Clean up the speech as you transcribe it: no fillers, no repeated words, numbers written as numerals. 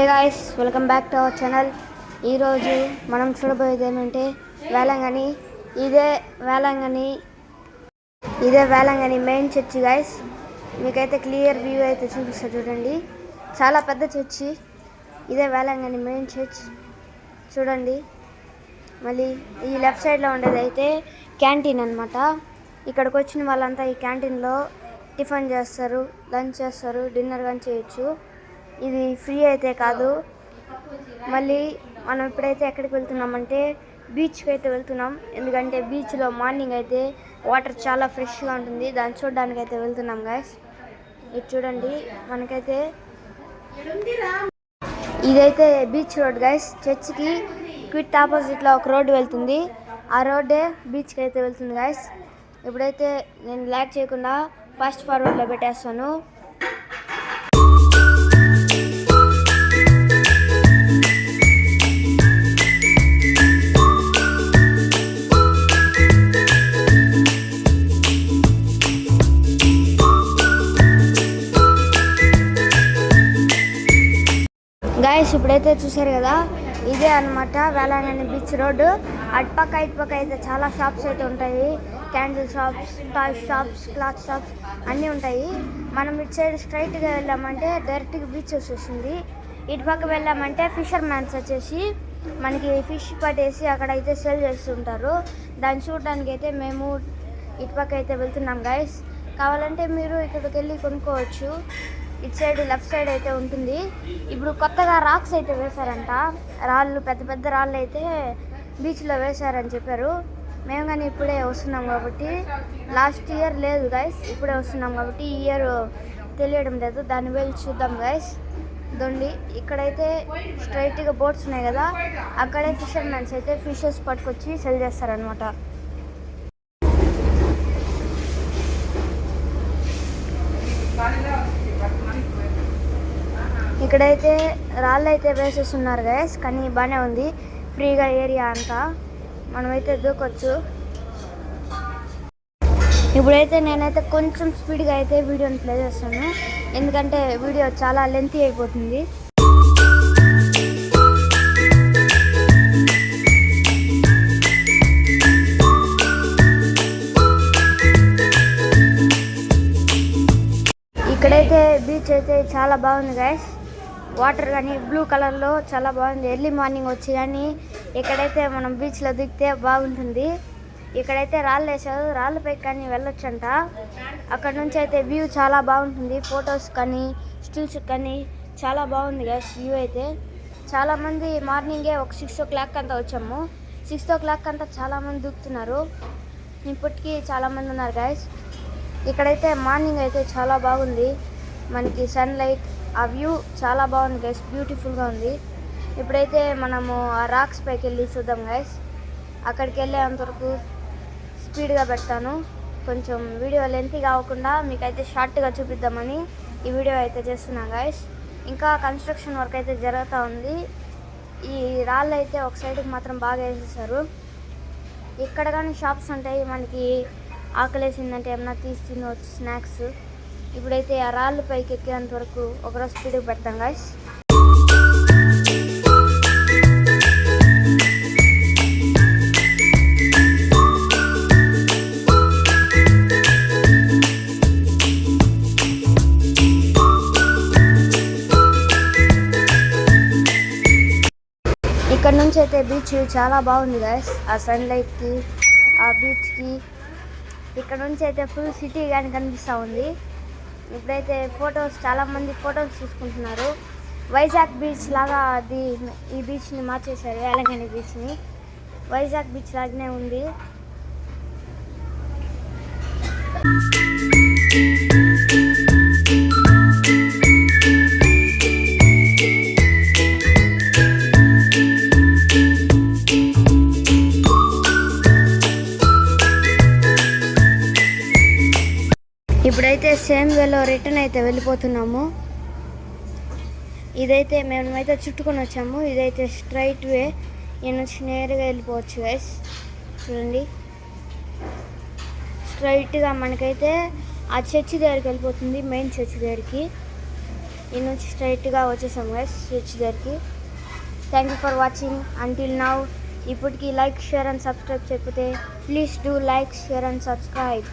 Hey guys, welcome back to our channel. ఈరోజు మనం చూడబోయేది ఏమంటే వేలంగని. ఇదే వేలంగని మెయిన్ చర్చి గాయ్స్. మీకైతే క్లియర్ వ్యూ అయితే చూపిస్తా చూడండి. చాలా పెద్ద చర్చి. ఇదే వేలంగని మెయిన్ చర్చ్ చూడండి. మళ్ళీ ఈ లెఫ్ట్ సైడ్లో ఉండేది అయితే క్యాంటీన్ అనమాట. ఇక్కడికి వచ్చిన వాళ్ళంతా ఈ క్యాంటీన్లో టిఫిన్ చేస్తారు, లంచ్ చేస్తారు, డిన్నర్ కానీ చేయొచ్చు. ఇది ఫ్రీ అయితే కాదు. మళ్ళీ మనం ఇప్పుడైతే ఎక్కడికి వెళ్తున్నామంటే బీచ్కి అయితే వెళ్తున్నాం. ఎందుకంటే బీచ్లో మార్నింగ్ అయితే వాటర్ చాలా ఫ్రెష్గా ఉంటుంది. దాన్ని చూడడానికి అయితే వెళ్తున్నాం గాయస్. ఇది చూడండి, మనకైతే ఇదైతే బీచ్ రోడ్ గాయస్. చర్చ్కి క్విట్ ఆపోజిట్లో ఒక రోడ్డు వెళ్తుంది. ఆ రోడ్డే బీచ్కి అయితే వెళ్తుంది గాయస్. ఇప్పుడైతే నేను ల్యాక్ చేయకుండా ఫాస్ట్ ఫార్వర్డ్లో పెట్టేస్తాను. గాయస్, ఇప్పుడైతే చూసారు కదా, ఇదే అనమాట వేలంగని బీచ్ రోడ్డు. అటుపక్క ఇటుపక్క అయితే చాలా షాప్స్ అయితే ఉంటాయి. Candle shops, toy shops, cloth shops అన్నీ ఉంటాయి. మనం ఇటు సైడ్ స్ట్రైట్గా వెళ్ళామంటే డైరెక్ట్గా బీచ్ వచ్చేస్తుంది. ఇటుపక్క వెళ్ళామంటే ఫిషర్ మ్యాన్స్ వచ్చేసి మనకి ఫిష్ పట్టేసి అక్కడైతే సేల్ చేస్తుంటారు. దాన్ని చూడడానికి అయితే మేము ఇటుపక్క అయితే వెళ్తున్నాం గాయస్. కావాలంటే మీరు ఇక్కడికి వెళ్ళి కొనుక్కోవచ్చు. ఇటు సైడ్ లెఫ్ట్ సైడ్ అయితే ఉంటుంది. ఇప్పుడు కొత్తగా రాక్స్ అయితే వేశారంట. రాళ్ళు, పెద్ద పెద్ద రాళ్ళు అయితే బీచ్లో వేశారని చెప్పారు. మేము కానీ ఇప్పుడే వస్తున్నాం కాబట్టి, లాస్ట్ ఇయర్ లేదు గైస్, ఇప్పుడే వస్తున్నాం కాబట్టి ఈ ఇయర్ తెలియడం లేదు. దాన్ని వెళ్ళి చూద్దాం గైస్. దొండి ఇక్కడైతే స్ట్రైట్గా బోట్స్ ఉన్నాయి కదా, అక్కడే ఫిషర్ మ్యాన్స్ అయితే ఫిషెస్ పట్టుకొచ్చి సెల్ చేస్తారనమాట. ఇక్కడైతే రాళ్ళు అయితే వేసేస్తున్నారు గైస్, కానీ బాగానే ఉంది. ఫ్రీగా ఏరియా అంతా మనమైతే దూకొచ్చు. ఇప్పుడైతే నేనైతే కొంచెం స్పీడ్గా అయితే వీడియోని ప్లే చేస్తాను, ఎందుకంటే వీడియో చాలా లెంతీ అయిపోతుంది. ఇక్కడైతే బీచ్ అయితే చాలా బాగుంది గైస్. వాటర్ కానీ బ్లూ కలర్లో చాలా బాగుంది. ఎర్లీ మార్నింగ్ వచ్చి కానీ ఇక్కడైతే మనం బీచ్లో దిగితే బాగుంటుంది. ఇక్కడైతే రాళ్ళు వేసారు, రాళ్ళపైకి కానీ వెళ్ళొచ్చంట. అక్కడ నుంచి అయితే వ్యూ చాలా బాగుంటుంది. ఫొటోస్ కానీ స్టిల్స్ కానీ చాలా బాగుంది గైస్ వ్యూ అయితే. చాలామంది మార్నింగే ఒక 6 o'clock అంతా వచ్చాము. 6 o'clock అంతా చాలామంది దూకుతున్నారు. ఇప్పటికీ చాలామంది ఉన్నారు గైస్. ఇక్కడైతే మార్నింగ్ అయితే చాలా బాగుంది. మనకి సన్లైట్, ఆ వ్యూ చాలా బాగుంది గైస్, బ్యూటిఫుల్గా ఉంది. ఇప్పుడైతే మనము ఆ రాక్స్ పైకి వెళ్ళి చూద్దాం గైస్. అక్కడికి వెళ్ళేంతవరకు స్పీడ్గా పెడతాను. కొంచెం వీడియో లెంతీ కాకుండా మీకైతే షార్ట్గా చూపిద్దామని ఈ వీడియో అయితే చేస్తున్నాను గైస్. ఇంకా కన్స్ట్రక్షన్ వర్క్ అయితే జరుగుతూ ఉంది. ఈ రాళ్ళు అయితే ఒక సైడ్కి మాత్రం బాగా వేసేసారు. ఇక్కడ కానీ షాప్స్ ఉంటాయి, మనకి ఆకలేసిందంటే ఏమన్నా తీసి తినవచ్చు స్నాక్స్. ఇప్పుడైతే ఆ రాళ్ళు పైకి ఎక్కేంత వరకు ఒకరోజు స్పీడ్గా పెడతాం గాయస్. ఇక్కడ నుంచి అయితే బీచ్ చాలా బాగుంది గాయస్. ఆ సన్లైట్కి, ఆ బీచ్కి ఇక్కడ నుంచి అయితే ఫుల్ సిటీ కానీ కనిపిస్తూ ఉంది. ఇప్పుడైతే ఫొటోస్, చాలామంది ఫొటోస్ తీసుకుంటున్నారు. వైజాగ్ బీచ్ లాగా అది ఈ బీచ్ని మార్చేశారు, వేలంగని బీచ్ని. వైజాగ్ బీచ్ లాగానే ఉంది. ఇప్పుడైతే సేమ్ వేలో రిటర్న్ అయితే వెళ్ళిపోతున్నాము. ఇదైతే మేమైతే చుట్టుకొని వచ్చాము. ఇదైతే స్ట్రైట్ వే, ఈ నుంచి నేరుగా వెళ్ళిపోవచ్చు గైస్. చూడండి, స్ట్రైట్గా మనకైతే ఆ చర్చి దగ్గరికి వెళ్ళిపోతుంది, మెయిన్ చర్చి దగ్గరికి. ఈ నుంచి స్ట్రైట్గా వచ్చేసాం గైస్ స్విచ్ దగ్గరికి. Thank you for watching until now. ఇప్పటికి లైక్ షేర్ అండ్ సబ్స్క్రైబ్ చేయకపోతే please do like share and subscribe.